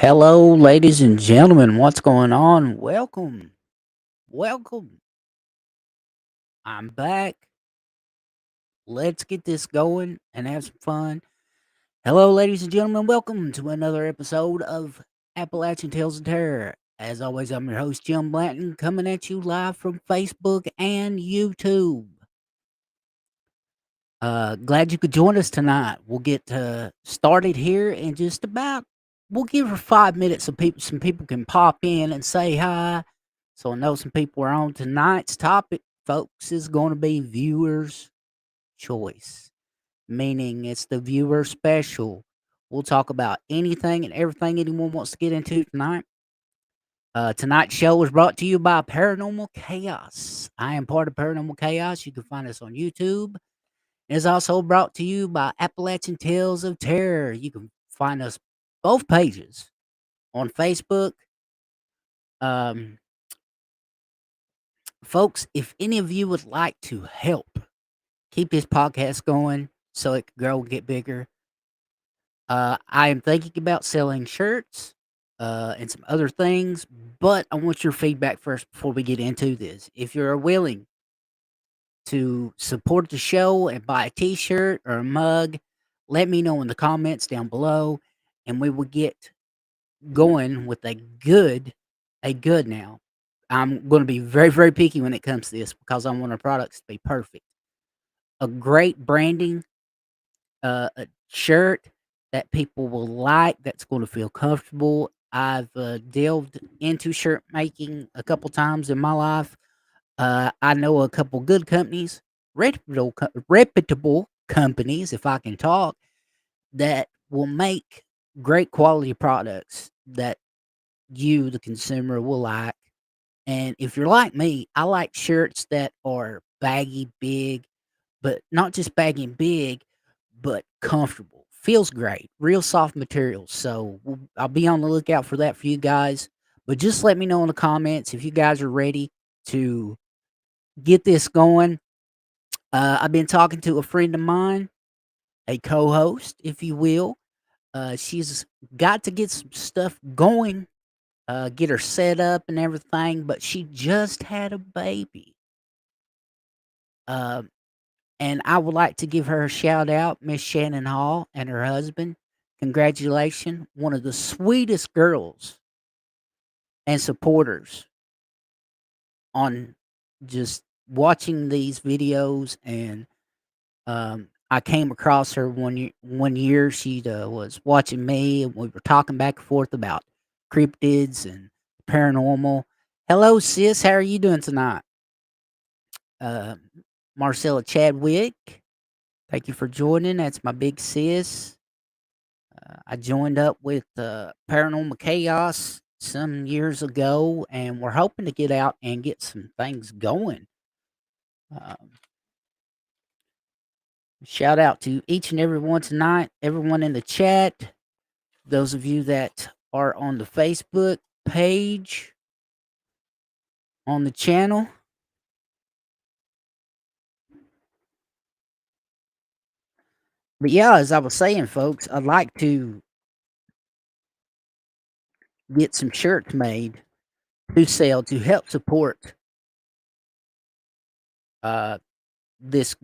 Hello, ladies and gentlemen. What's going on? Welcome. Welcome. I'm back. Let's get this going and have some fun. Hello, ladies and gentlemen. Welcome to another episode of Appalachian Tales of Terror. As always, I'm your host, Jim Blanton, coming at you live from Facebook and YouTube. Glad you could join us tonight. We'll get started here in just about. We'll give her 5 minutes so some people can pop in and say hi. So I know some people are on. Tonight's topic, folks, is going to be viewers' choice, meaning it's the viewer special. We'll talk about anything and everything anyone wants to get into tonight. Tonight's show is brought to you by Paranormal Chaos. I am part of Paranormal Chaos. You can find us on YouTube. It's also brought to you by Appalachian Tales of Terror. You can find us both pages on Facebook. Um, Folks, if any of you would like to help keep this podcast going so it can grow and get bigger, I am thinking about selling shirts and some other things, but I want your feedback first before we get into this. If you're willing to support the show and buy a t-shirt or a mug, let me know in the comments down below and we will get going with a good now. I'm going to be very, very picky when it comes to this because I want our products to be perfect. A great branding, a shirt that people will like, that's going to feel comfortable. I've delved into shirt making a couple times in my life. I know a couple good companies, reputable companies, if I can talk, that will make great quality products that you, the consumer, will like. And if you're like me, I like shirts that are baggy, big, but not just baggy and big, but comfortable. Feels great. Real soft materials. So I'll be on the lookout for that for you guys. But just let me know in the comments if you guys are ready to get this going. I've been talking to a friend of mine, a co-host, if you will. She's got to get some stuff going, get her set up and everything, but she just had a baby. Um, and I would like to give her a shout out, Miss Shannon Hall and her husband. Congratulations, one of the sweetest girls and supporters on just watching these videos and I came across her one year. She was watching me, and we were talking back and forth about cryptids and paranormal. Hello, sis. How are you doing tonight? Uh, Marcella Chadwick, thank you for joining. That's my big sis. I joined up with Paranormal Chaos some years ago, and we're hoping to get out and get some things going. Um, Shout out to each and every one tonight, everyone in the chat, those of you that are on the Facebook page, on the channel. But yeah, as I was saying, folks, I'd like to get some shirts made to sell to help support uh, this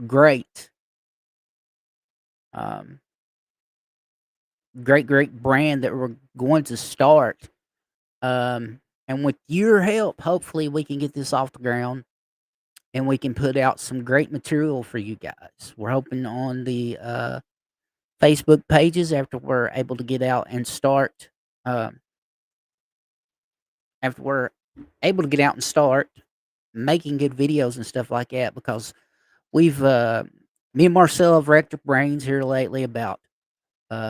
um, great brand that we're going to start. And with your help, hopefully, we can get this off the ground and we can put out some great material for you guys. We're hoping on the Facebook pages after we're able to get out and start. Um, After we're able to get out and start making good videos and stuff like that, because we've me and Marcel have wrecked our brains here lately about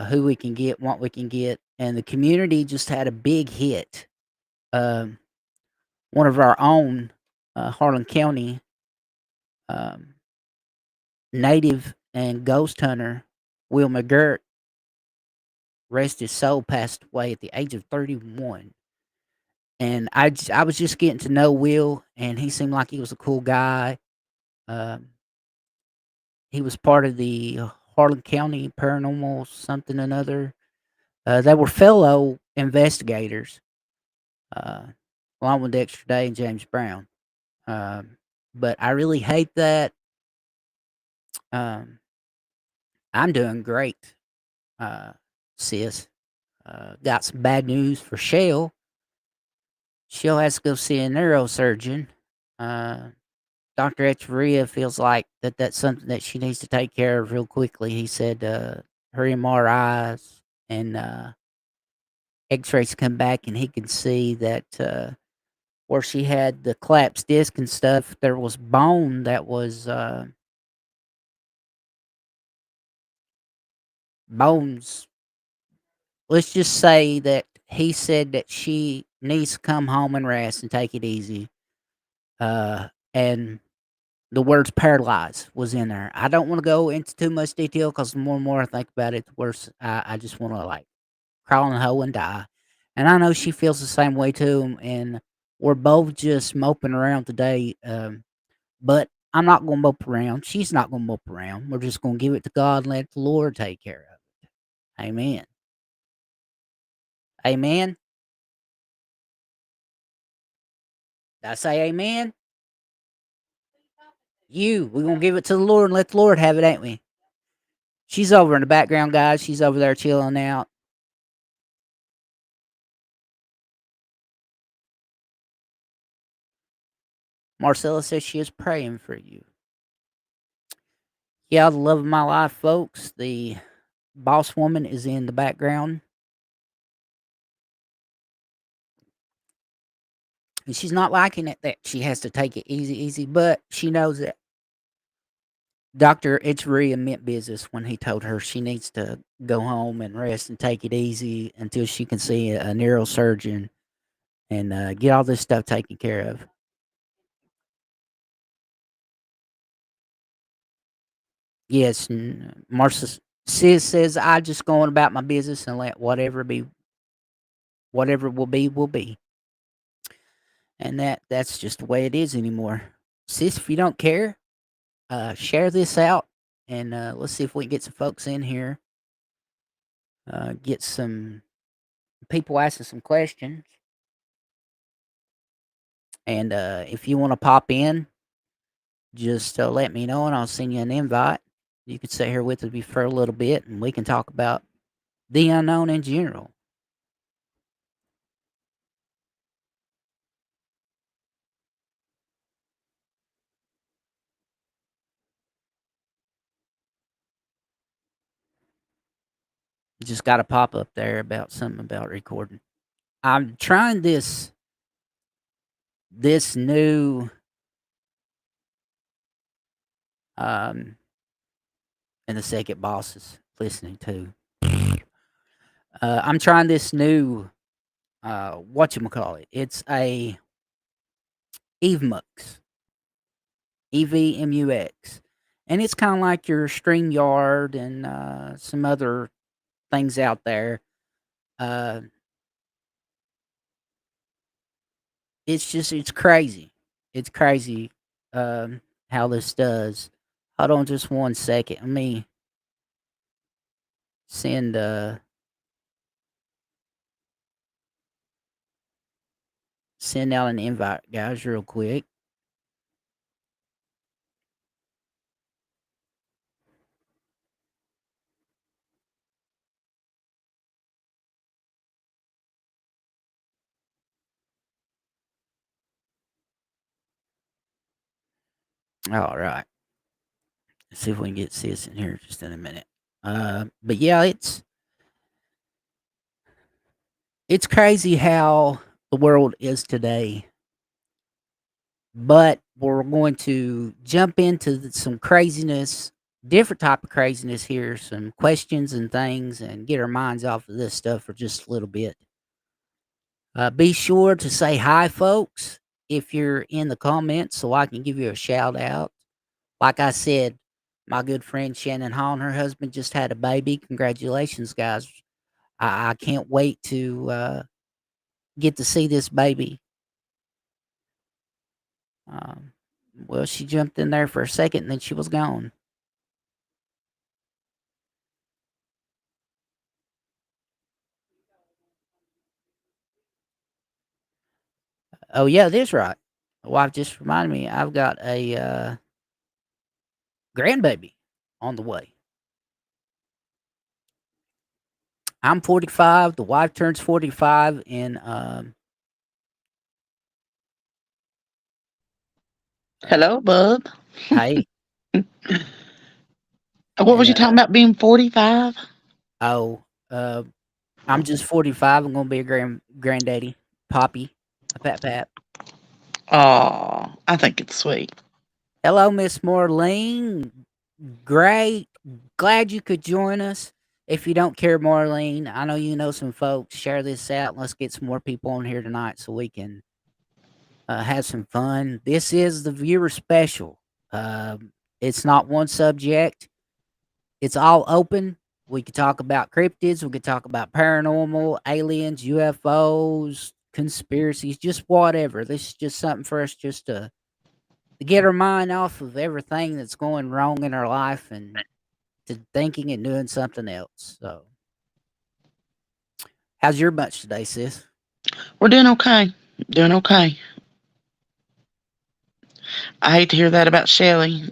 who we can get, what we can get, and the community just had a big hit. Um, One of our own, Harlan County um, native and ghost hunter, Will McGirt, rest his soul, passed away at the age of 31. And I was just getting to know Will, and he seemed like he was a cool guy. Um, he was part of the Harlan County Paranormal something another. They were fellow investigators, uh, along with Dexter Day and James Brown. Um, but I really hate that. Um, I'm doing great, uh, sis. Got some bad news for Shell. She'll have to go see a neurosurgeon. Uh, Dr. Echeverria feels like that's something that she needs to take care of real quickly. He said her MRIs and X-rays come back, and he can see that where she had the collapsed disc and stuff, there was bone that was bones. Let's just say that he said that she needs to come home and rest and take it easy. And the words paralyzed was in there. I don't want to go into too much detail because the more and more I think about it, the worse I just want to like crawl in a hole and die. And I know she feels the same way too. And we're both just moping around today. But I'm not going to mope around. She's not going to mope around. We're just going to give it to God and let the Lord take care of it. Amen. Amen. Did I say amen? We're going to give it to the Lord and let the Lord have it, ain't we? She's over in the background, guys. She's over there chilling out. Marcella says she is praying for you. Yeah, the love of my life, folks. The boss woman is in the background. And she's not liking it that she has to take it easy, easy, but she knows that Dr. Echeverria meant business when he told her she needs to go home and rest and take it easy until she can see a neurosurgeon and get all this stuff taken care of. Yes, and Marcia Sis says I just going about my business and let whatever will be will be, and that's just the way it is anymore. Sis, if you don't care, share this out and let's see if we can get some folks in here, get some people asking some questions, and if you want to pop in, just let me know and I'll send you an invite. You can sit here with me for a little bit and we can talk about the unknown in general. Just got a pop up there about something about recording. I'm trying this new um and the second boss is listening to. I'm trying this new whatchamacallit. It's a Evmux. EVMUX. And it's kind of like your StreamYard and some other things out there. Uh, it's crazy. It's crazy how this does. Hold on just one second. Let me send send out an invite, guys, real quick. All right. Let's see if we can get sis in here just in a minute. But yeah, it's crazy how the world is today. But we're going to jump into some craziness, different type of craziness here, some questions and things, and get our minds off of this stuff for just a little bit. Be sure to say hi, folks, if you're in the comments, so I can give you a shout out. Like I said, my good friend Shannon Hall and her husband just had a baby. Congratulations, guys. I can't wait to get to see this baby. Um, well, she jumped in there for a second and then she was gone. Oh, yeah, it is right. My wife just reminded me I've got a, grandbaby on the way. I'm 45, the wife turns 45 in, uh Hello, bub. hey, What and, was you talking about being 45? oh, uh, I'm just 45, I'm gonna be a granddaddy, poppy, a pap. Oh, I think it's sweet. Hello, Miss Marlene. Great. Glad you could join us. If you don't care, Marlene, I know you know some folks. Share this out. Let's get some more people on here tonight so we can have some fun. This is the viewer special. It's not one subject. It's all open. We could talk about cryptids. We could talk about paranormal, aliens, UFOs, conspiracies, just whatever. This is just something for us just to get our mind off of everything that's going wrong in our life and to thinking and doing something else. So, how's your bunch today, sis? We're doing okay. Doing okay. I hate to hear that about Shelly.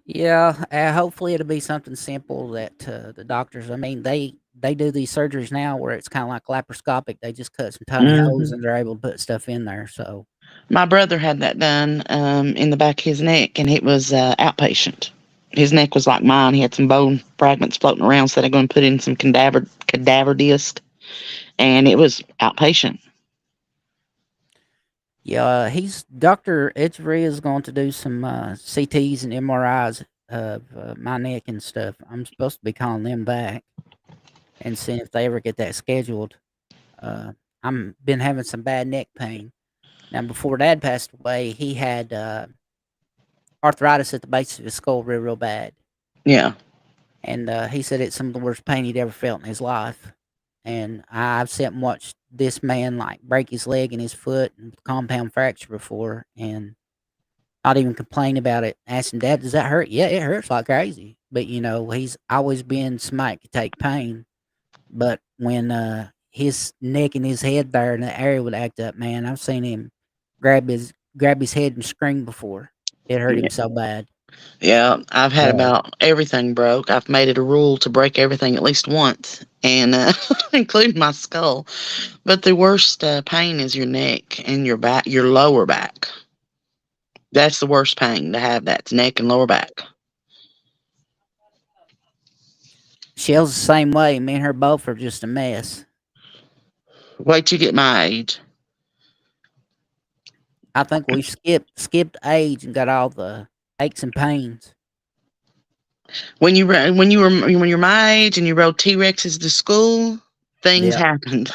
Yeah, hopefully it'll be something simple that the doctors. I mean, they do these surgeries now where it's kind of like laparoscopic. They just cut some tiny holes Hmm. and they're able to put stuff in there. So, My brother had that done in the back of his neck, and it was outpatient. His neck was like mine. He had some bone fragments floating around, so they're going to put in some cadaver disc, and it was outpatient. yeah, he's Doctor Edgery is going to do some CTs and MRIs of my neck and stuff. I'm supposed to be calling them back and seeing if they ever get that scheduled. Uh, I'm been having some bad neck pain. Now, before Dad passed away, he had arthritis at the base of his skull, real bad, Yeah, and he said it's some of the worst pain he'd ever felt in his life. And I've sat and watched this man like break his leg and his foot and compound fracture before, and not even complain about it. Asked him, Dad, does that hurt? Yeah, it hurts like crazy. But he's always been somebody that could take pain. But when, his neck and his head there in the area would act up, man, I've seen him grab his head and scream before. It hurt him yeah, so bad. yeah. I've had Yeah. about everything broke. I've made it a rule to break everything at least once, and including my skull. But the worst pain is your neck and your back, your lower back. That's the worst pain to have. That's neck and lower back. Shell's the same way. Me and her both are just a mess. Wait till you get my age. I think we skipped age and got all the aches and pains. When you're my age and you rode T Rexes to school, things Yep. happened.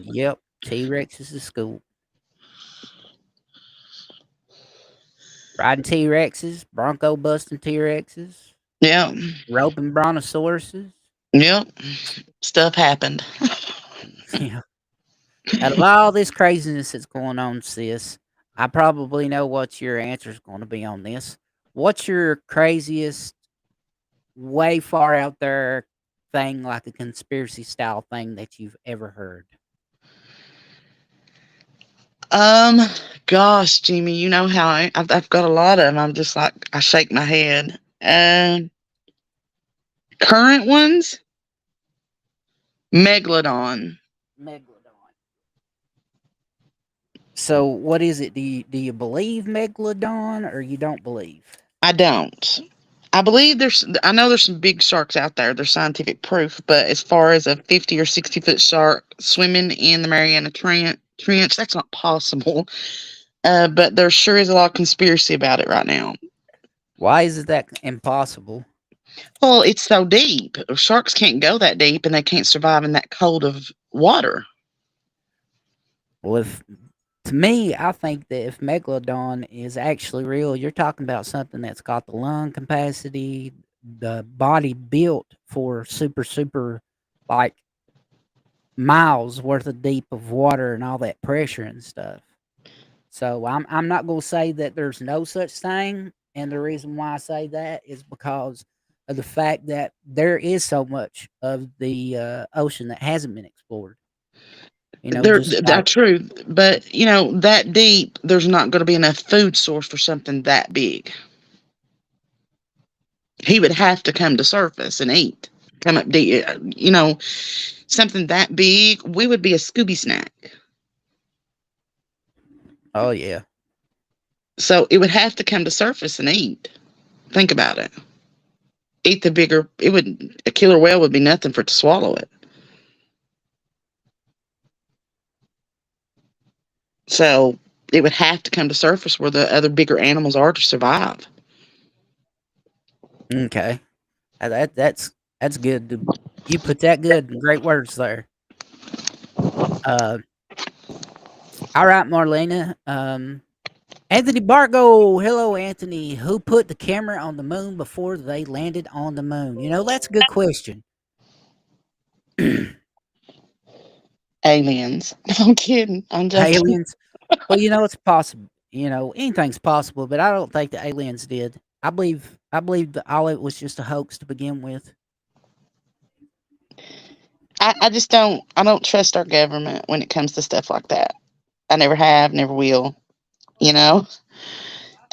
Yep. T Rex is the school. Riding T Rexes, Bronco busting T Rexes, Yep, roping brontosauruses. yep. Stuff happened. Yeah. Out of all this craziness that's going on, sis, I probably know what your answer is going to be on this. What's your craziest, way far out there thing, like a conspiracy style thing that you've ever heard? Um, Gosh, Jimmy, you know how I've got a lot of them. I'm just like I shake my head. Current ones, Megalodon. Megalodon. So, what is it? Do you believe megalodon or you don't believe? I don't. I believe I know there's some big sharks out there. There's scientific proof, but as far as a 50 or 60-foot shark swimming in the Mariana Trench, that's not possible. But there sure is a lot of conspiracy about it right now. Why is it that impossible? Well, it's so deep. Sharks can't go that deep and they can't survive in that cold of water. Well, if to me, I think that if megalodon is actually real, you're talking about something that's got the lung capacity, the body built for super, like miles worth of deep of water and all that pressure and stuff. So I'm not going to say that there's no such thing, and the reason why I say that is because of the fact that there is so much of the ocean that hasn't been explored. Just like That's true. But, that deep, there's not going to be enough food source for something that big. He would have to come to surface and eat. Come up deep. Something that big, we would be a Scooby snack. oh yeah. So it would have to come to surface and eat. Think about it. Eat the bigger, a killer whale would be nothing for it to swallow it. So it would have to come to surface where the other bigger animals are to survive. Okay. That's good. You put that good in great words there. Uh, all right, Marlena. Anthony Bargo. Hello, Anthony. Who put the camera on the moon before they landed on the moon? That's a good question. Aliens. I'm kidding. I'm joking. Aliens. Well, it's possible. Anything's possible, but I don't think the aliens did. I believe that all it was just a hoax to begin with. I just I don't trust our government when it comes to stuff like that. I never have, never will. You know?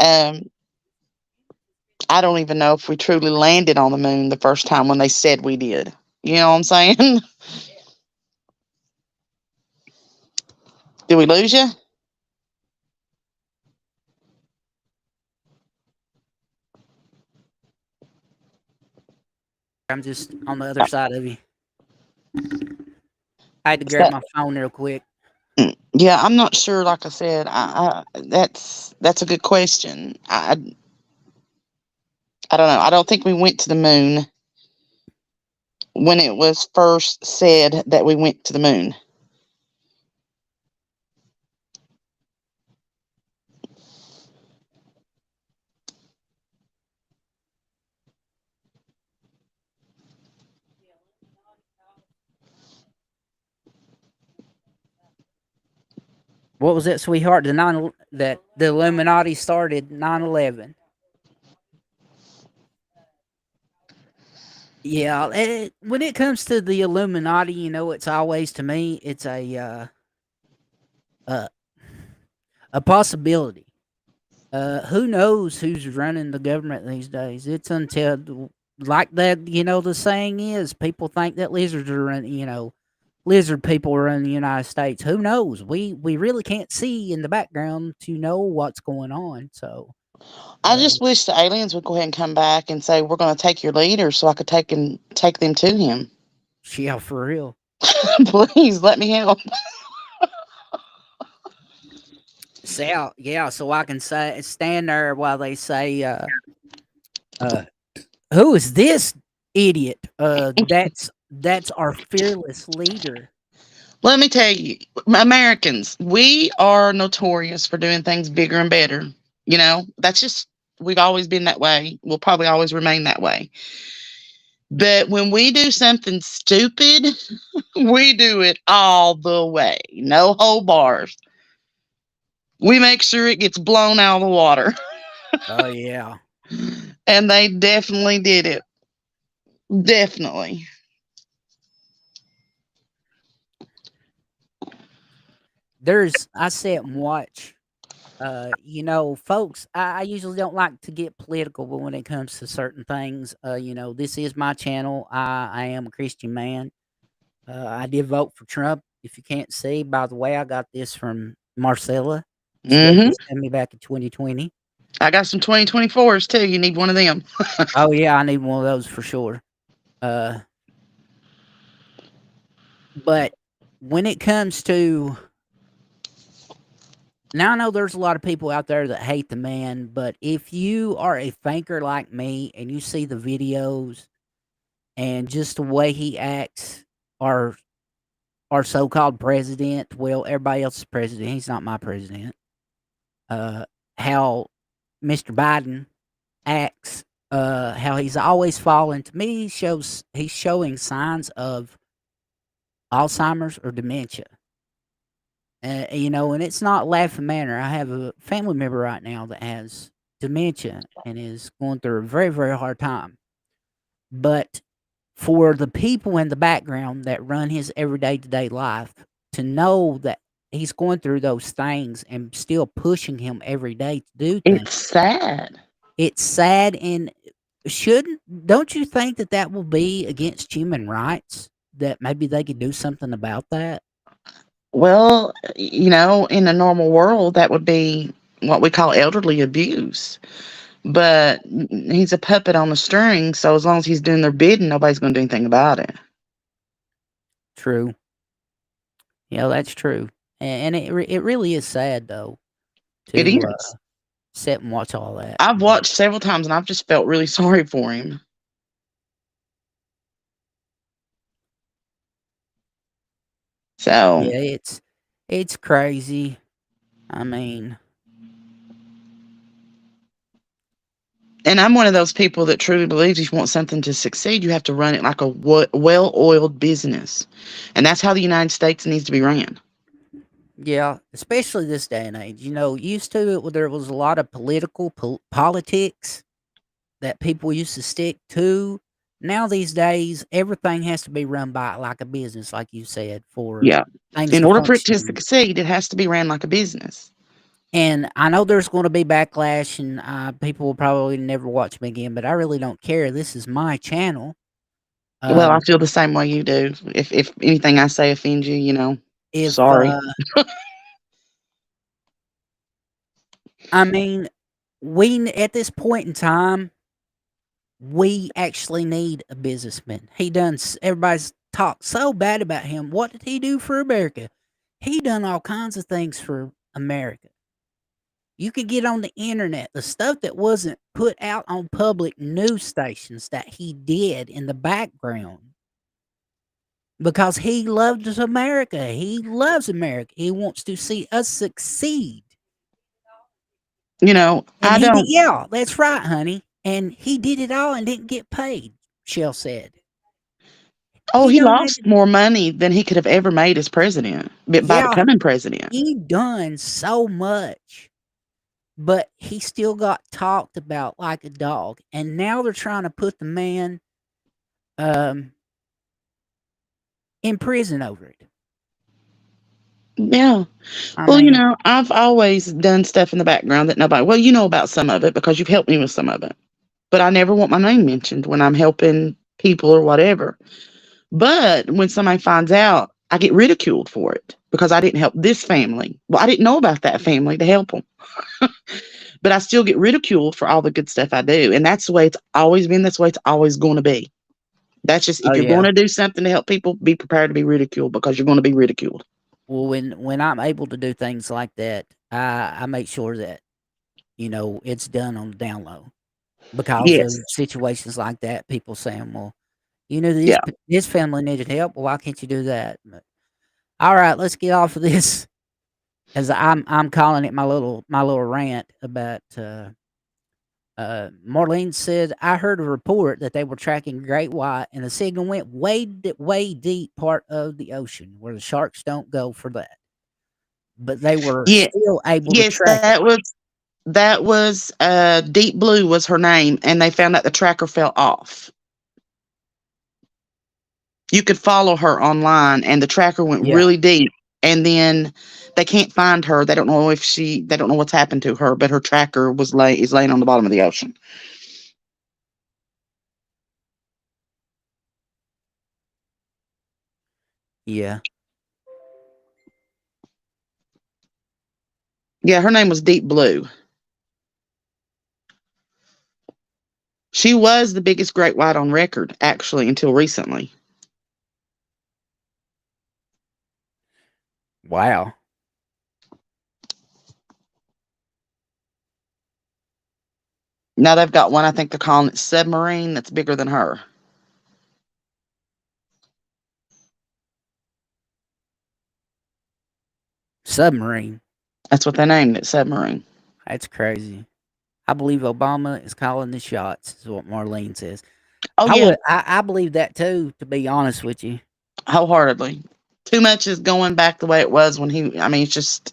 Um, I don't even know if we truly landed on the moon the first time when they said we did. You know what I'm saying? Did we lose you? I'm just on the other side of you. I had to Is grab that my phone real quick. Yeah, I'm not sure. Like I said, that's a good question. I don't know. I don't think we went to the moon when it was first said that we went to the moon. What was that, sweetheart? That the Illuminati started 9/11. Yeah, when it comes to the Illuminati, it's always to me, it's uh, a possibility. Who knows who's running the government these days? It's until like that. The saying is, people think that lizards are running. Lizard people run the United States. Who knows? We really can't see in the background to know what's going on. So, I uh, just wish the aliens would go ahead and come back and say we're going to take your leader, so I could take them to him. yeah, for real. Please let me help. So yeah, so I can say stand there while they say, uh, "Who is this idiot?" That's our fearless leader. Let me tell you, Americans, we are notorious for doing things bigger and better. That's just, we've always been that way. We'll probably always remain that way. But when we do something stupid, we do it all the way. No whole bars. We make sure it gets blown out of the water. Oh yeah. And they definitely did it. Definitely. I sit and watch. Folks, I usually don't like to get political, but when it comes to certain things, this is my channel. I am a Christian man. I did vote for Trump. If you can't see, by the way, I got this from Marcella. She gave Hmm. this to me back in 2020. I got some 2024s too. You need one of them. Oh yeah, I need one of those for sure. Uh, but when it comes to now, I know there's a lot of people out there that hate the man, but if you are a thinker like me and you see the videos and just the way he acts, our our so-called president, well, everybody else is president. He's not my president. Uh, how Mr. Biden acts, how he's always falling. To me, shows he's showing signs of Alzheimer's or dementia. And it's not laughing manner. I have a family member right now that has dementia and is going through a very, very hard time. But for the people in the background that run his everyday to day life, to know that he's going through those things and still pushing him every day to do things. It's sad. It's sad, and shouldn't don't you think that that will be against human rights? That maybe they could do something about that? Well, in a normal world, that would be what we call elderly abuse. But he's a puppet on the string, so as long as he's doing their bidding, nobody's going to do anything about it. True. Yeah, that's true. And it really is sad though It to is. sit and watch all that. I've But watched several times and I've just felt really sorry for him. So, yeah, it's crazy. I mean, and I'm one of those people that truly believes if you want something to succeed, you have to run it like a well oiled business. And that's how the United States needs to be ran. yeah, especially this day and age. Used to there was a lot of politics that people used to stick to. Now these days, everything has to be run by like a business, like you said, for Yeah. things In to order for it to function. succeed, it has to be ran like a business. And I know there's going to be backlash, and people will probably never watch me again. But I really don't care. This is my channel. Well, I Um, feel the same way you do. If anything I say offends you, if sorry. I mean, at this point in time, we actually need a businessman. Everybody's talked so bad about him. What did he do for America? He done all kinds of things for America. You can get on the internet, the stuff that wasn't put out on public news stations that he did in the background because he loves America. He loves America. He wants to see us succeed. And I he did, don't. yeah, that's right, honey. And he did it all and didn't get paid, Shell said. Oh, He he lost donated, more money than he could have ever made as president by yeah, becoming president. he done so much, but he still got talked about like a dog. And now they're trying to put the man um in prison over it. Yeah. I Well, mean, I've always done stuff in the background that nobody, well, you know about some of it because you've helped me with some of it. But I never want my name mentioned when I'm helping people or whatever. But when somebody finds out, I get ridiculed for it because I didn't help this family. Well, I didn't know about that family to help them. But I still get ridiculed for all the good stuff I do. And that's the way it's always been. That's the way it's always going to be. That's just, oh if you're going yeah. to do something to help people, be prepared to be ridiculed because you're going to be ridiculed. Well, when I'm able to do things like that, I make sure that it's done on the down low because of Yes. situations like that. People saying, "Well, Yeah. this family needed help. Well, why can't you do that?" But, all right, let's get off of this. As I'm calling it my little rant about. Marlene said, "I heard a report that they were tracking great white, and the signal went way deep part of the ocean where the sharks don't go for that. But they were Yeah. still able to Yes, track it." that was Deep Blue was her name, and they found out the tracker fell off. You could follow her online, and the tracker went Yeah, really deep, and then they can't find her. They don't know what's happened to her, but her tracker is laying on the bottom of the ocean. yeah. Yeah, her name was Deep Blue. She was the biggest great white on record, actually, until recently. Wow. Now they've got one, I think they're calling it Submarine, that's bigger than her. Submarine. That's what they named it, Submarine. That's crazy. I believe Obama is calling the shots, is what Marlene says. Oh, yeah, I believe that too, to be honest with you. wholeheartedly. Too much is going back the way it was when he, I mean, it's just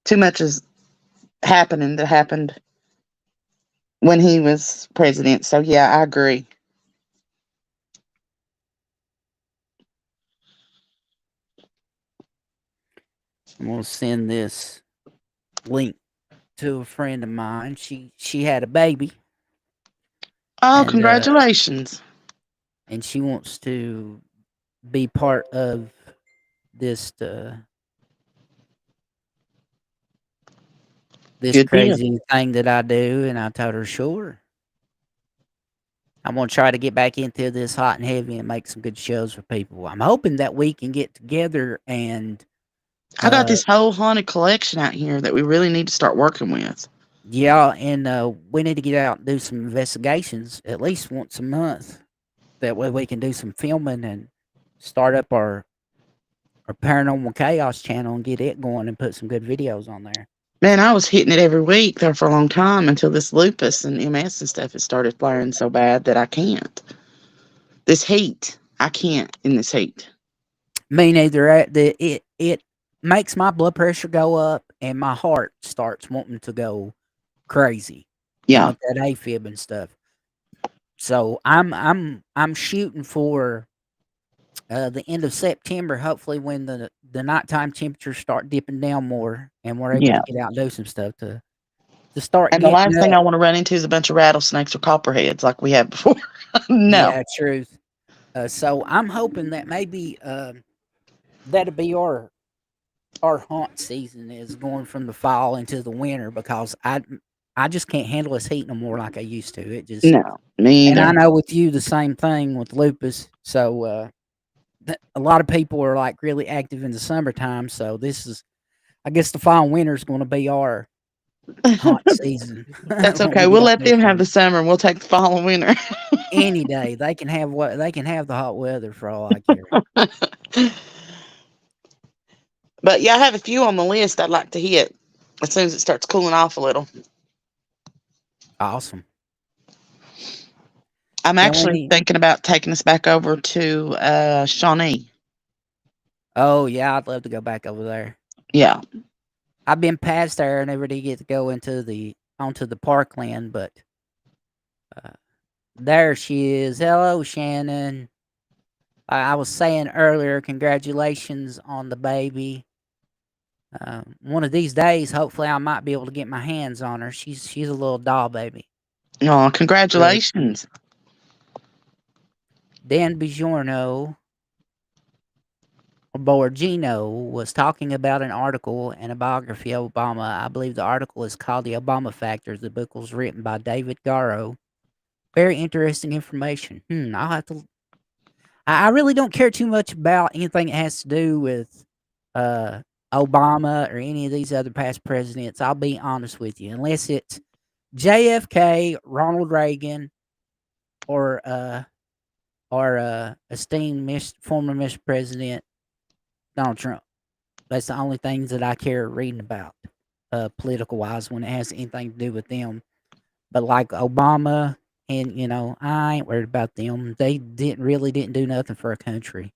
too much is happening that happened when he was president. So, yeah, I agree. I'm gonna send this link to a friend of mine. She had a baby, Oh, and congratulations. she wants to be part of this this Good deal. crazy thing that I do. And I told her, sure. I'm gonna try to get back into this hot and heavy and make some good shows for people. I'm hoping that we can get together and I got uh this whole haunted collection out here that we really need to start working with. yeah, and we need to get out and do some investigations at least once a month. That way we can do some filming and start up our paranormal chaos channel and get it going and put some good videos on there. Man, I was hitting it every week there for a long time until this lupus and MS and stuff has started flaring so bad that I can't. This heat, I can't in this heat. Me neither. It makes my blood pressure go up and my heart starts wanting to go crazy, and Yeah. with that AFib and stuff. So I'm shooting for the end of September, hopefully when the nighttime temperatures start dipping down more and we're able Yeah. to get out and do some stuff to start And the getting last thing up. I want to run into is a bunch of rattlesnakes or copperheads like we had before. No. Yeah, truth. So I'm hoping that maybe that'll be our haunt season is going from the fall into the winter because I just can't handle this heat no more like I used to. It just No. Me and I either. know with you the same thing with lupus. So a lot of people are like really active in the summertime. So this is, I guess, the fall and winter is going to be our haunt season That's when okay. we We'll get out let there them have for the summer and we'll take the fall and winter. any day. They can have what they can have the hot weather for all I care. But yeah, I have a few on the list I'd like to hit as soon as it starts cooling off a little. Awesome. I'm Yeah, we actually need. thinking about taking us back over to Shawnee. Oh yeah, I'd love to go back over there. Yeah. I've been past there. I never did get to go into the onto the parkland, but uh, there she is. Hello, Shannon. I was saying earlier, congratulations on the baby. One of these days, hopefully, I might be able to get my hands on her. She's a little doll baby, Oh, really cute. congratulations. Dan Bijorno or Borgino was talking about an article and a biography of Obama. I believe the article is called "The Obama Factors." The book was written by David Garrow. Very interesting information. I'll have to. I really don't care too much about anything that has to do with uh, Obama or any of these other past presidents. I'll be honest with you, unless it's JFK, Ronald Reagan, or esteemed former Mr. President Donald Trump. That's the only things that I care reading about, political wise, when it has anything to do with them. But like Obama, and I ain't worried about them. They didn't do nothing for a country.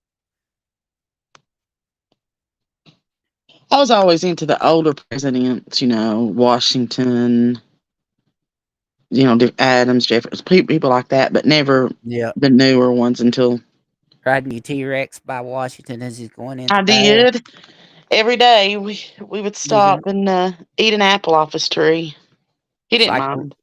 I was always into the older presidents, Washington, Adams, Jefferson, people like that, but never Yep. the newer ones until Riding your T Rex by Washington as he's going into I battle. did. Every day we would stop Using and eat an apple off his tree. He it's didn't like mind.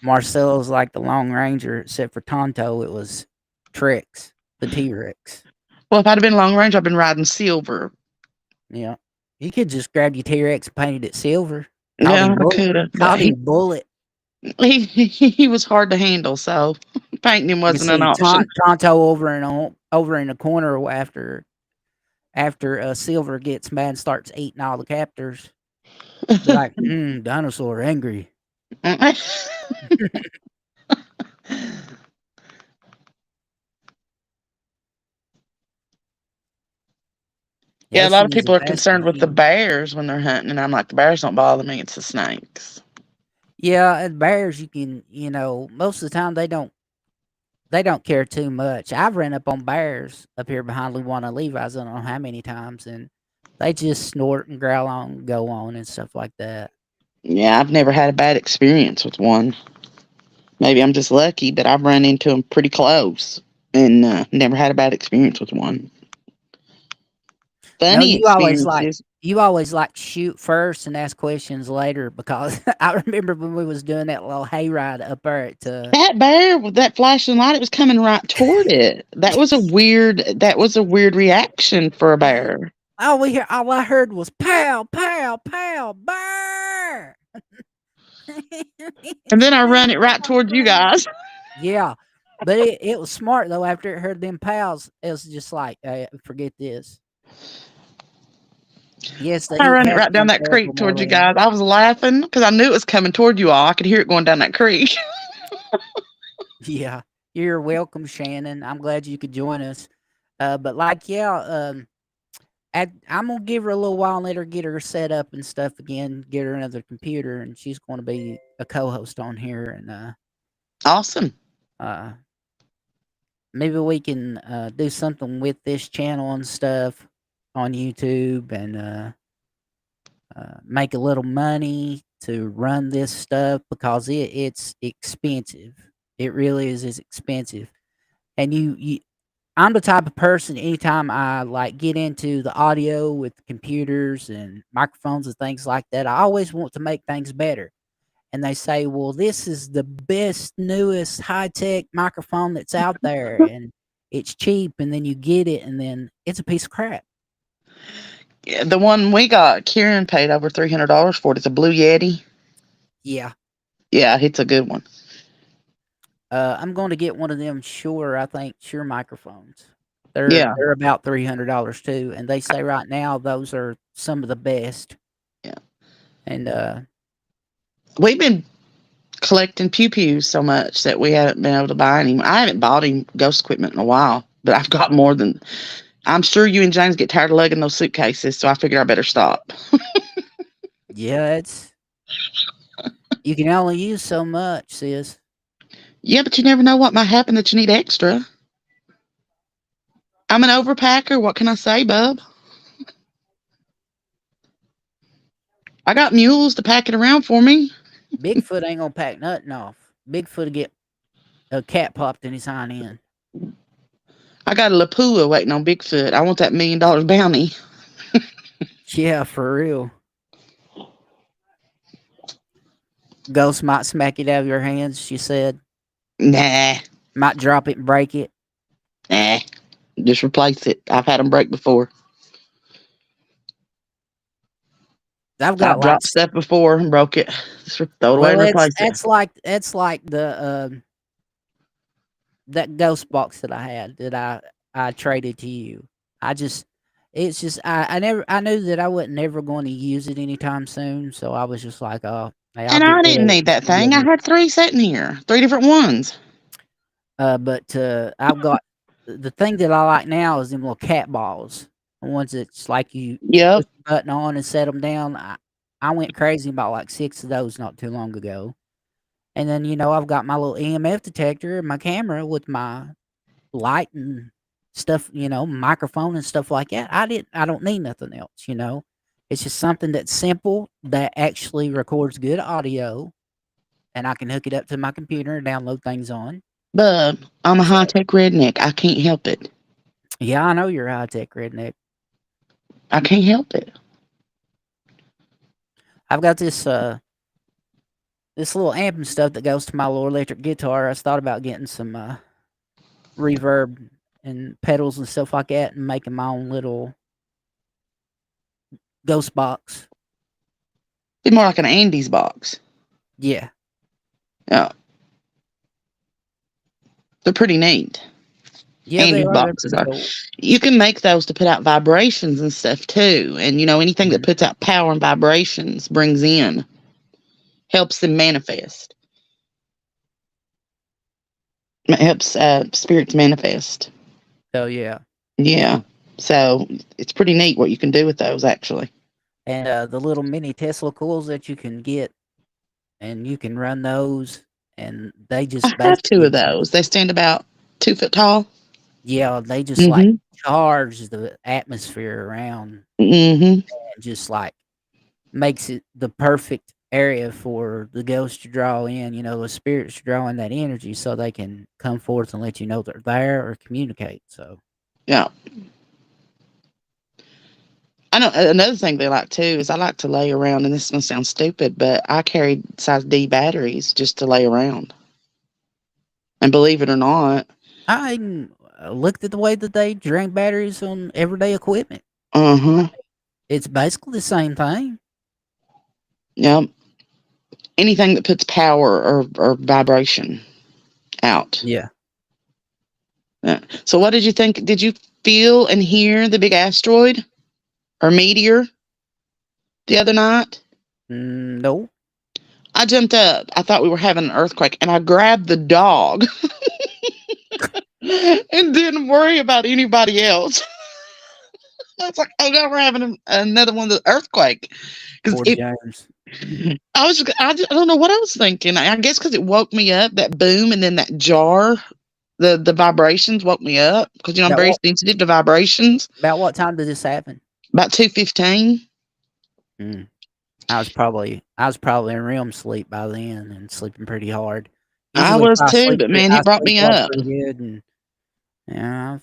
Marcel's like the Lone Ranger, except for Tonto, it was Trex, the T Rex. Well, if I'd have been long range, I'd been riding silver. Yeah. You could just grab your T Rex and painted it silver. Called Yeah, him I Bullet. could have, but Called him Bullet. he was hard to handle, so painting him You wasn't an see option. Tonto over in the corner after Silver gets mad and starts eating all the captors. Be like, dinosaur angry. Yeah, Yeah, a lot she of was people are investing concerned with the in. bears when they're hunting, and I'm like, the bears don't bother me. It's the snakes. Yeah, and bears, you can, most of the time they don't care too much. I've ran up on bears up here behind Luana Levi's. I don't know how many times, and they just snort and growl on, go on, and stuff like that. Yeah, I've never had a bad experience with one. Maybe I'm just lucky, but I've run into them pretty close and never had a bad experience with one. No, Funny experiences. you always like shoot first and ask questions later because I remember when we was doing that little hayride up there at That bear with that flashing light, it was coming right toward it. That was a weird reaction for a bear. all I heard was pow, pow, pow, burr. And then I run it right towards you guys. Yeah, but it was smart though. After it heard them pals, it was just like, forget this. Yes, the I heat run it has right down been that terrible, creek towards you Marlene. guys. I was laughing because I knew it was coming toward you all. I could hear it going down that creek. Yeah, you're welcome, Shannon. I'm glad you could join us. But like, yeah, I'm gonna give her a little while and let her get her set up and stuff again. Get her another computer, and she's going to be a co-host on here. And Awesome. uh, maybe we can do something with this channel and stuff on YouTube and make a little money to run this stuff because it's expensive. It really is expensive. And I'm the type of person anytime I like get into the audio with computers and microphones and things like that, I always want to make things better. And they say, "Well, this is the best, newest, high tech microphone that's out there, and it's cheap." And then you get it, and then it's a piece of crap. Yeah, the one we got, Kieran paid over $300 for it. It's a Blue Yeti. Yeah, Yeah, it's a good one. I'm going to get one of them. Sure, I think Sure microphones. Yeah, They're about $300 too, and they say right now those are some of the best. yeah. And We've been collecting pew pews so much that we haven't been able to buy any. I haven't bought any ghost equipment in a while, but I've got more than. I'm sure you and James get tired of lugging those suitcases, so I figured I better stop. yeah, it's you can only use so much, sis. Yeah, but you never know what might happen that you need extra. I'm an overpacker. What can I say, bub? I got mules to pack it around for me. Bigfoot ain't gonna pack nothing off. Bigfoot'll get a cat popped in his hind end. I got a Lapua waiting on Bigfoot. I want that $1 million bounty. Yeah, for real. Ghost might smack it out of your hands, she said. Nah, Might drop it and break it. nah. Just replace it. I've had them break before. I've got I've like dropped stuff before and broke it. Just throw it away well and replace it. that's like the that ghost box that I had that I traded to you. I just it's just I knew that I wasn't never going to use it anytime soon, so I was just like, oh, hey, I'll And get I rid didn't of it need that with thing. I it. had three sitting here, three different ones. But I've got the thing that I like now is them little cat balls, the ones that's like you push Yep. the button on and set them down. I went crazy about like 6 of those not too long ago. And then, I've got my little EMF detector and my camera with my light and stuff, microphone and stuff like that. I don't need nothing else. It's just something that's simple that actually records good audio and I can hook it up to my computer and download things on. Bub, I'm a So, high tech redneck. I can't help it. yeah, I know you're a high tech redneck. I can't help it. I've got this little amp and stuff that goes to my little electric guitar. I thought about getting some reverb and pedals and stuff like that and making my own little ghost box. It's more like an Andes box. Yeah. Yeah, they're pretty neat. Yeah, they Andes are. They're boxes pretty are. cool. You can make those to put out vibrations and stuff too. And anything that Mhm. puts out power and vibrations brings in, helps them manifest. It helps spirits manifest. So yeah. Yeah. So it's pretty neat what you can do with those actually. And the little mini Tesla coils that you can get and you can run those and they I just have two basically of those. They stand about 2 foot tall. yeah, they just like Mm-hmm. charge the atmosphere around Mm-hmm. and just like makes it the perfect area for the ghosts to draw in, the spirits to draw in that energy so they can come forth and let you know they're there or communicate. So Yeah. I know another thing they like too is I like to lay around, and this is gonna sound stupid, but I carried size D batteries just to lay around. And believe it or not, I even looked at the way that they drain batteries on everyday equipment. uh huh, It's basically the same thing. yep, anything that puts power or vibration out. Yeah. So, what did you think? Did you feel and hear the big asteroid or meteor the other night? No. I jumped up. I thought we were having an earthquake, and I grabbed the dog and didn't worry about anybody else. I was like, "Oh God, we're having another one of the earthquake." Because Poor it, James. I don't know what I was thinking. I guess because it woke me up, that boom, and then that jar, the vibrations woke me up. Because I'm About very what sensitive to vibrations. about what time did this happen? About 2:15. Mm. I was probably in REM sleep by then and sleeping pretty hard. I Usually, if was too, but man, I it brought me sleepwalk up. pretty good, and yeah,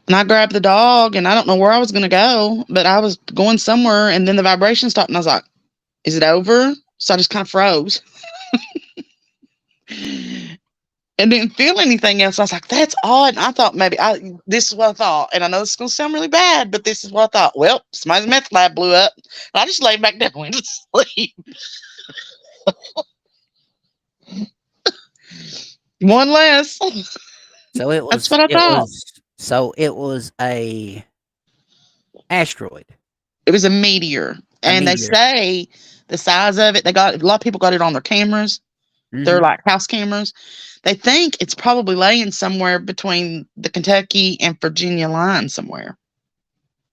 And I grabbed the dog, and I don't know where I was going to go, but I was going somewhere, and then the vibration stopped, and I was like, "Is it over?" So I just kind of froze and didn't feel anything else. I was like, "That's odd." And I thought maybe this is what I thought, and I know this is going to sound really bad, but this is what I thought. Well, somebody's meth lab blew up. And I just laid back down and went to sleep. One less. so it That's was what I it thought. was so it was a asteroid, It was a meteor, a and they meteor. say the size of it. They got a lot of people got it on their cameras. They're Mhm. like house cameras. They think it's probably laying somewhere between the Kentucky and Virginia line somewhere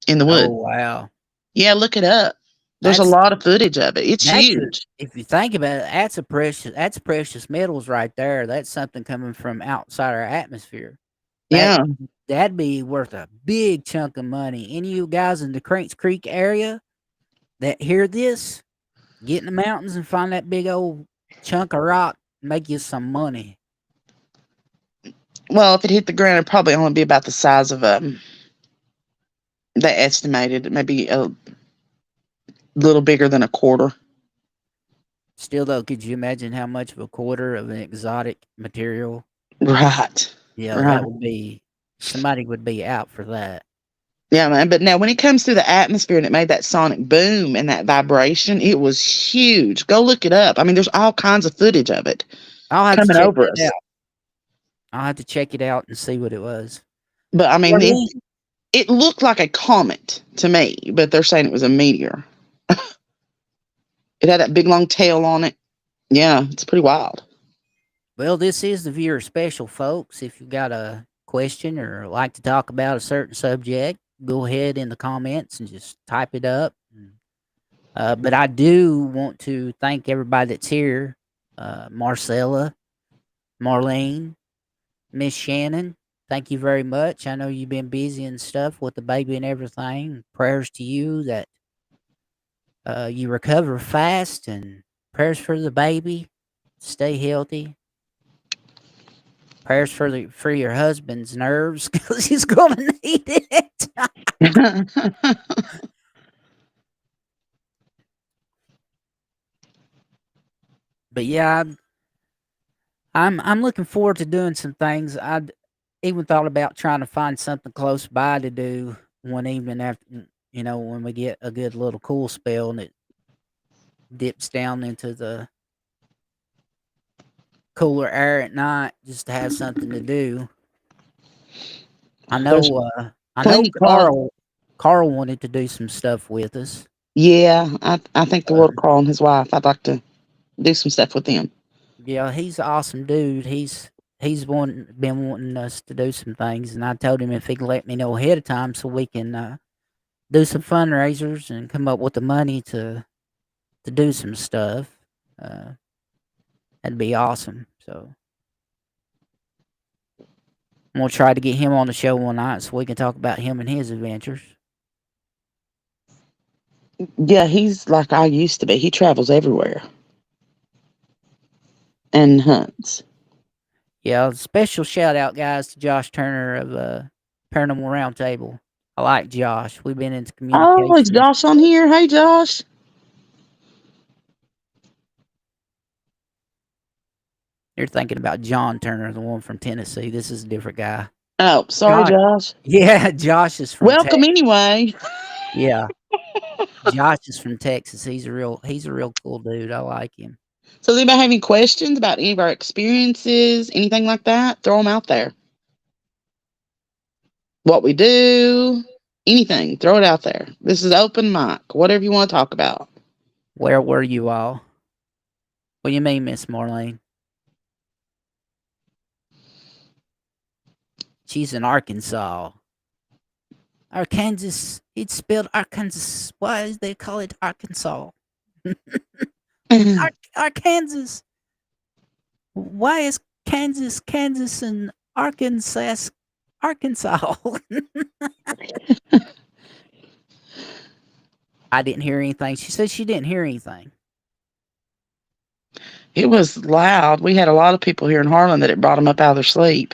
in the Oh, woods. wow. Yeah, look it up. There's a That's lot of footage of it. It's that's a huge. if you think about it, that's precious metals right there. That's something coming from outside our atmosphere. That Yeah. that'd be worth a big chunk of money. Any of you guys in the Cranks Creek area that hear this, get in the mountains and find that big old chunk of rock, make you some money. Well, if it hit the ground, it'd probably only be about the size of a. They estimated it maybe a little bigger than a quarter. Still though, could you imagine how much of a quarter of an exotic material? Right. Yeah, Right. that would be somebody would be out for that. Yeah, man. But now, when it comes through the atmosphere and it made that sonic boom and that vibration, it was huge. Go look it up. I mean, there's all kinds of footage of it I'll have to coming check over that us. out. I'll have to check it out and see what it was. But I mean, For it, me, it looked like a comet to me, but they're saying it was a meteor. It had that big long tail on it. Yeah, it's pretty wild. well, this is the viewer special, folks. If you've got a question or like to talk about a certain subject, go ahead in the comments and just type it up. But I do want to thank everybody that's here, Marcella, Marlene, Miss Shannon. Thank you very much. I know you've been busy and stuff with the baby and everything. Prayers to you that you recover fast, and prayers for the baby. Stay healthy. Prayers for your husband's nerves because he's gonna need it. But yeah, I'm looking forward to doing some things. I even thought about trying to find something close by to do one evening after, when we get a good little cool spell and it dips down into the cooler air at night, just to have something to do. I There's know. I know plenty close. Carl wanted to do some stuff with us. Yeah, I think the Uh, world of Carl and his wife. I'd like to do some stuff with them. yeah, he's an awesome dude. He's been wanting us to do some things, and I told him if he could let me know ahead of time so we can do some fundraisers and come up with the money to do some stuff. Uh, that'd be awesome. So I'm gonna try to get him on the show one night so we can talk about him and his adventures. Yeah, he's like I used to be. He travels everywhere and hunts. Yeah, special shout out, guys, to Josh Turner of Paranormal Roundtable. I like Josh. We've been into Oh, is communication. Josh on here? Hey, Josh. You're thinking about John Turner, the one from Tennessee. This is a different guy. Oh, sorry, Josh, Josh. yeah, Josh is from Welcome Texas. anyway. Yeah, Josh is from Texas. He's a real cool dude. I like him. So, does anybody have any questions about any of our experiences, anything like that? Throw them out there. What we do, anything, throw it out there. This is open mic, whatever you want to talk about. Where were you all? What do you mean, Miss Marlene? She's in Arkansas. Arkansas. It's spelled Arkansas. Why do they call it Arkansas? Arkansas. Why is Kansas, and Arkansas? I didn't hear anything. She said she didn't hear anything. It was loud. We had a lot of people here in Harlan that it brought them up out of their sleep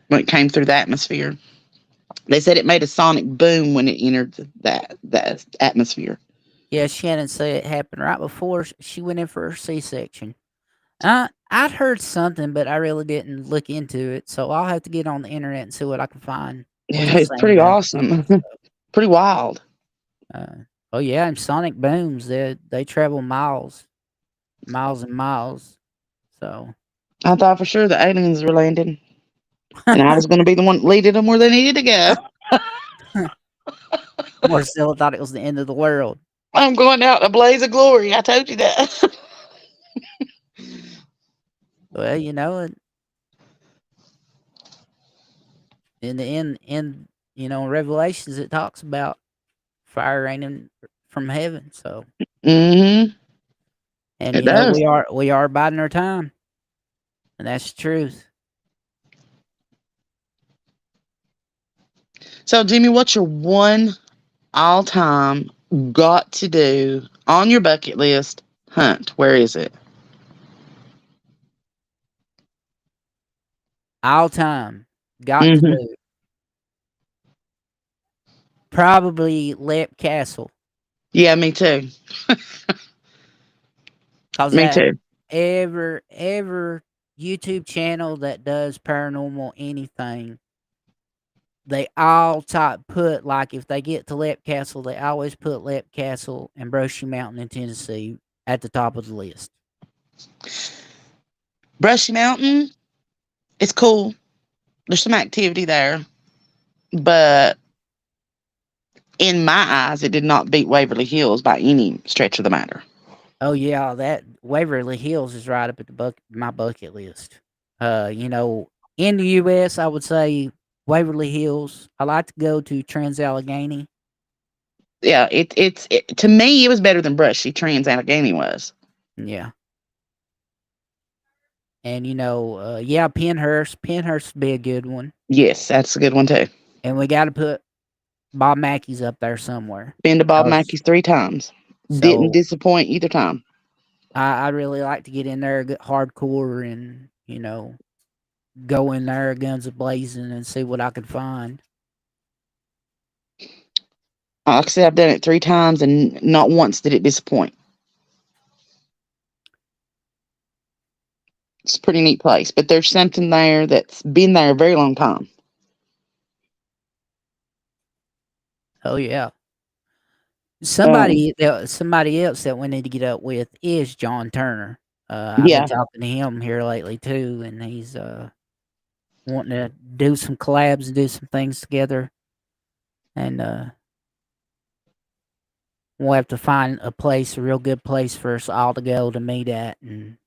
when it came through the atmosphere. They said it made a sonic boom when it entered that atmosphere. Yeah, Shannon said it happened right before she went in for her C-section. I'd heard something, but I really didn't look into it, so I'll have to get on the internet and see what I can find. What Yeah, they're it's saying pretty about awesome. it. Pretty wild. Oh yeah, and sonic booms, they travel miles, miles and miles. So I thought for sure the aliens were landing, and I was going to be the one leading them where they needed to go. Marcella thought it was the end of the world. I'm going out in a blaze of glory. I told you that. Well, in the end, Revelations it talks about fire raining from heaven. So, Mm-hmm. and It does. we are biding our time, and that's the truth. So, Jimmy, what's your one all-time got to do on your bucket list hunt? Where is it? All time, got to Mm-hmm. do probably Lep Castle, Yeah, me too. cause Me that too. ever YouTube channel that does paranormal anything, they all put like if they get to Lep Castle, they always put Lep Castle and Brushy Mountain in Tennessee at the top of the list. Brushy Mountain, it's cool. There's some activity there, but in my eyes, it did not beat Waverly Hills by any stretch of the matter. Oh yeah, that Waverly Hills is right up at my bucket list. In the US, I would say Waverly Hills. I like to go to Trans-Allegheny. Yeah, to me, it was better than Brushy Trans Allegheny was. Yeah. And yeah, Penhurst. Penhurst would be a good one. Yes, that's a good one too. And we got to put Bob Mackey's up there somewhere. Been to Bob 'Cause Mackey's 3 times. Didn't so disappoint either time. I really like to get in there, get hardcore, and go in there, guns a blazing, and see what I can find. Like I said, I've done it 3 times, and not once did it disappoint. It's a pretty neat place, but there's something there that's been there a very long time. Oh yeah. Um, Somebody else that we need to get up with is John Turner. I've been yeah, talking to him here lately too, and he's wanting to do some collabs and do some things together. And we'll have to find a real good place for us all to go to meet at, and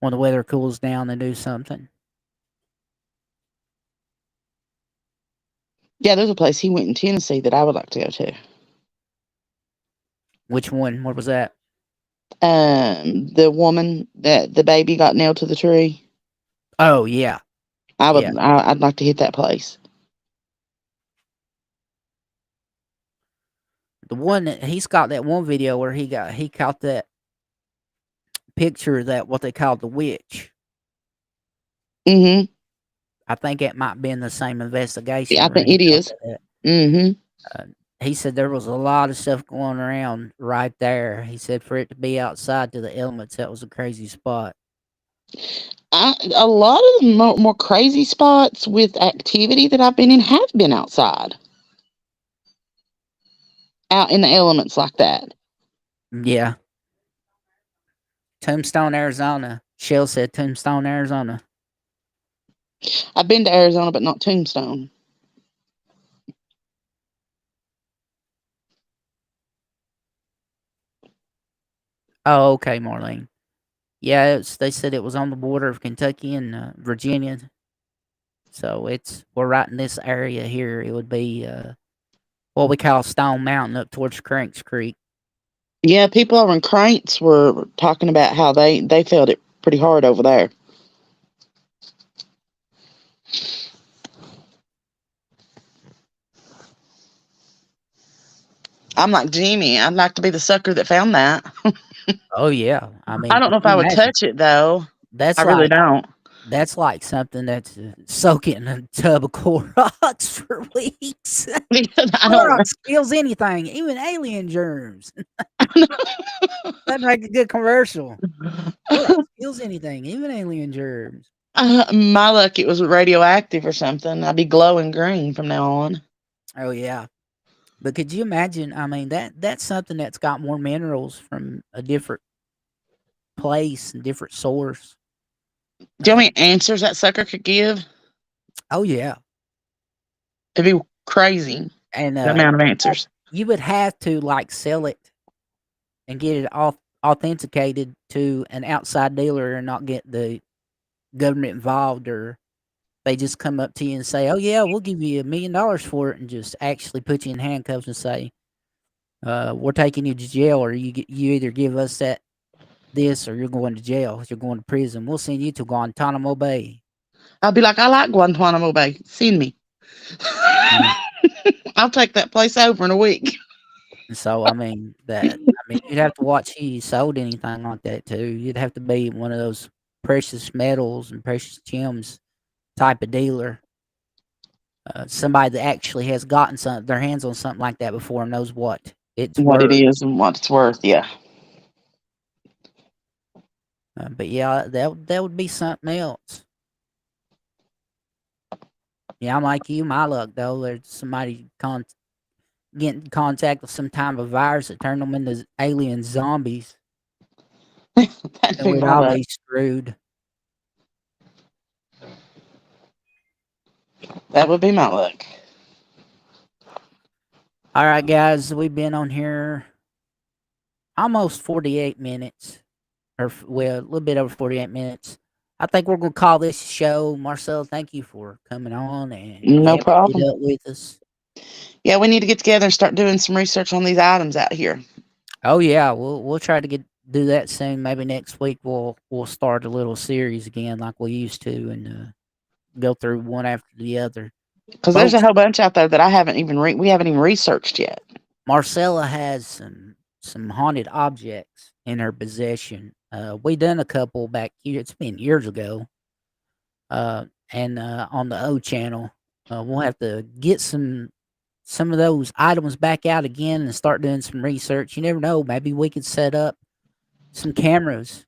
when the weather cools down, and do something. yeah. There's a place he went in Tennessee that I would like to go to. Which one? What was that? The woman that the baby got nailed to the tree. Oh yeah, I yeah. would. I'd like to hit that place. The one that he's got that one video where he caught that picture that what they called the witch. Mm-hmm. I think it might be in the same Yeah, investigation I where think he it caught is. that. Mm-hmm. Uh, he said there was a lot of stuff going around right there. He said for it to be outside to the elements, that was a crazy spot. A lot of the more crazy spots with activity that I've been in have been outside, out in the elements like that. Yeah. Tombstone, Arizona. Shell said Tombstone, Arizona. I've been to Arizona, but not Tombstone. Oh, okay, Marlene. Yeah, they said it was on the border of Kentucky and Virginia. So we're right in this area here. It would be what we call Stone Mountain up towards Cranks Creek. Yeah, people over in Crates were talking about how they felt it pretty hard over there. I'm like, Jimmy, I'd like to be the sucker that found that. Oh yeah, I I mean, don't could know if you I would imagine? touch it though. I That's really like don't. that's like something that's soaking in a tub of Clorox for weeks. I don't. Clorox kills anything, even alien germs. That'd make a good commercial. Clorox kills anything, even alien germs. My luck, it was radioactive or something. I'd be glowing green from now on. Oh yeah. But could you imagine? I mean, that's something that's got more minerals from a different place and different source. Do you know Uh, how many answers that sucker could give? oh yeah, It'd be crazy, and the amount of answers. you would have to like sell it and get it off authenticated to an outside dealer and not get the government involved, or they just come up to you and say, "Oh yeah, we'll give you $1 million for it," and just actually put you in handcuffs and say, "We're taking you to jail, or you either give us this, or you're going to jail. You're going to prison. We'll send you to Guantanamo Bay." I'd be like, I like Guantanamo Bay. Send me. Mm. I'll take that place over in a week. So I mean, you'd have to watch who you sold anything like that to. You'd have to be one of those precious metals and precious gems type of dealer. Somebody that actually has gotten their hands on something like that before and knows what it's What it worth. is and what it's worth. Yeah. But yeah, that would be something else. Yeah, I'm like you. My luck though, there's somebody get in contact with some type of virus that turned them into alien zombies, That'd and be we'd my all luck. be screwed. That would be my luck. All right, guys, we've been on here almost 48 minutes, well, a little bit over 48 minutes. I think we're going to call this show. Marcel, thank you for coming on and No hamming problem. it up with us. Yeah, we need to get together and start doing some research on these items out here. Oh yeah, we'll try to do that soon. Maybe next week we'll start a little series again like we used to, and go through one after the other. Because there's a Folks, whole bunch out there that I haven't even we haven't even researched yet. Marcella has some haunted objects in her possession. We done a couple back here. It's been years ago. And on the O channel, we'll have to get some of those items back out again and start doing some research. You never know. Maybe we could set up some cameras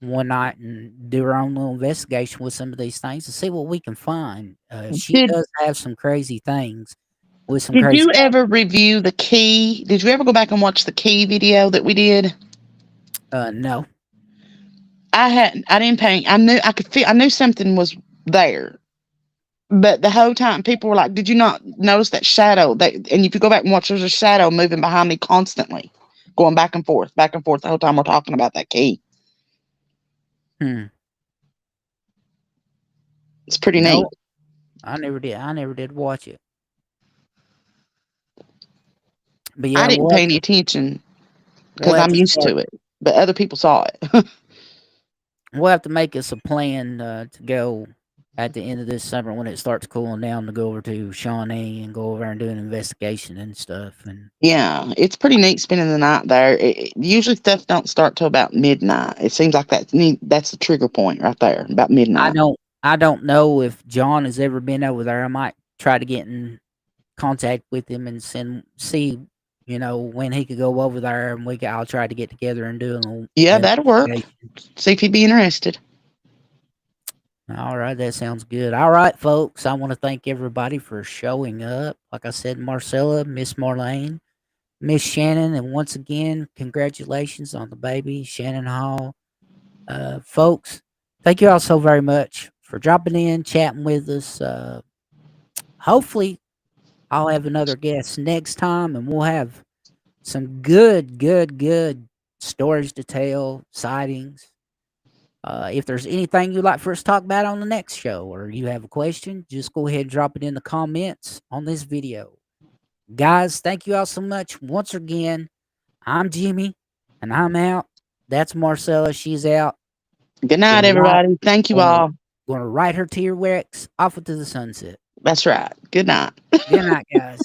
one night and do our own little investigation with some of these things and see what we can find. She Did does have some crazy things with some Did crazy. you ever review the key? Did you ever go back and watch the key video that we did? No. I didn't pay. I knew I could feel. I knew something was there, but the whole time people were like, "Did you not notice that shadow?" And if you go back and watch, there's a shadow moving behind me constantly, going back and forth the whole time we're talking about that key. Hmm. It's pretty neat. No, I never did. I never did watch it. But I yeah, didn't pay any attention we'll because have I'm to used start. to it, but other people saw it. We'll have to make us a plan to go at the end of this summer when it starts cooling down to go over to Shawnee and go over and do an investigation and stuff. And Yeah, it's pretty neat spending the night there. Usually stuff don't start till about midnight. It seems like that's neat. That's the trigger point right there, about I midnight. don't I don't know if John has ever been over there. I might try to get in contact with him and see, when he could go over there, and I'll try to get together and do Yeah, an that'll work. investigation. See if he'd be interested. All right, that sounds good. All right, folks, I want to thank everybody for showing up. Like I said, Marcella, Miss Marlene, Miss Shannon, and once again, congratulations on the baby, Shannon Hall. Folks, thank you all so very much for dropping in, chatting with us. Hopefully, I'll have another guest next time, and we'll have some good stories to tell, sightings. If there's anything you'd like for us to talk about on the next show, or you have a question, just go ahead and drop it in the comments on this video. Guys, thank you all so much. Once again, I'm Jimmy, and I'm out. That's Marcella. She's out. Good night, Gonna ride, everybody. Thank you gonna, all. gonna ride her T-Rex off into the sunset. That's right. Good night. Good night, guys.